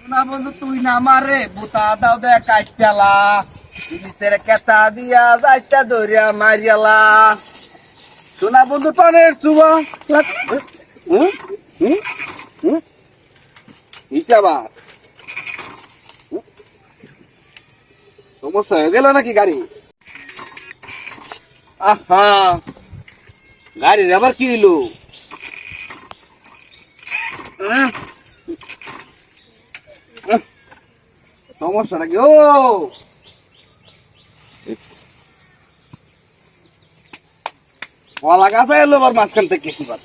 না বন্ধু তুই না মারে বুতা দাও দে কাইটালা নিচের কেতা দিয়া যাইতা ধরিয়া মারিয়ালা সোনা বন্ধু পানের চুবা হিসাবার সমস্যা হয়ে গেল নাকি গাড়ি আহা গাড়ির আবার কি হইল সমস্যাটা কি ও কলা গাছা এলো আবার মাঝখান থেকে কি বাদ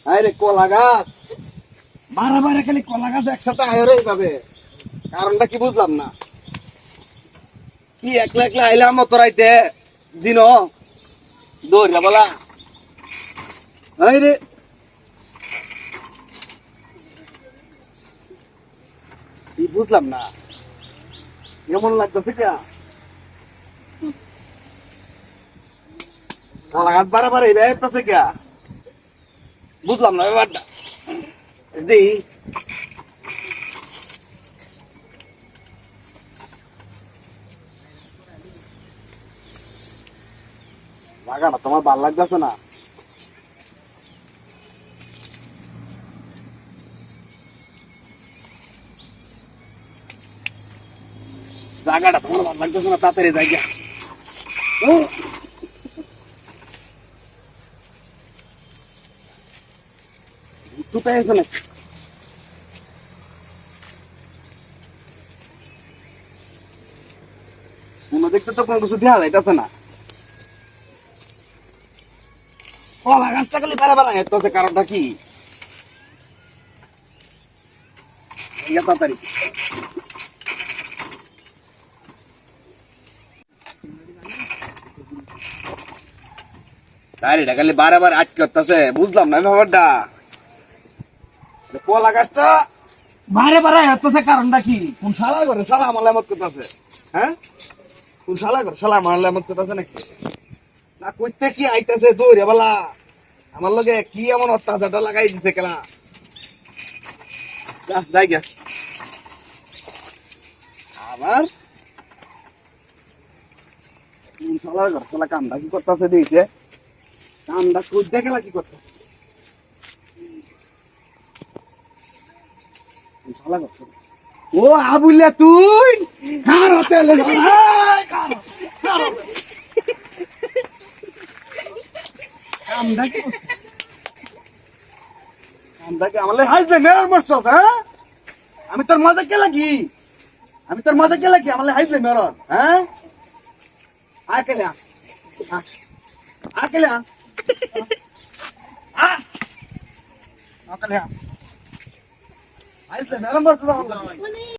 আরে কলা গাছ বারে বারে খালি কলা গাছ একসাথে আয় রে এইভাবে কারণটা কি বুঝলাম না কি একলা একলা আইলাম অত রাইতে দিন দৌড়া বলা রে বুঝলাম না কেমন লাগতেছে কে কলা গাছ বারে বারে এইভাবে কে বুঝলাম না ব্যাপারটা দেখি লাগাটা তোমার ভাল লাগতেছে না জায়গাটা তোমার ভাল লাগতেছে না তাড়াতাড়ি জায়গা কোথায় আছে নাকি কোনো দেখতে তো কোনো কিছু দেওয়া যাইতেছে না কলা গাছটা খালি বেড়া বেড়া হচ্ছে কারণটা কি তাড়াতাড়ি গাড়িটা খালি বারে বারে আটকে হচ্ছে বুঝলাম না ব্যাপারটা কলা গাছটা বারে বারে হচ্ছে কারণটা কি কোন শালা করে শালা আমার লামত করতেছে হ্যাঁ কোন শালা করে শালা আমার লামত করতেছে নাকি না কইতে কি আইতাছে দৌড়ে বলা আমার লগে কি এমন অত্যাচারটা লাগাই দিছে কেলা যাই গে আবার শালার ঘর শালা কামটা কি করতেছে দিয়েছে কামটা কইতে গেলা কি করতে ও আবুলিয়া তুই আমি তোর মজা কে লাগি আমার হাইছে মেরন হ্যাঁ আকেলে আকেলে আকেলে হাইছে মেরন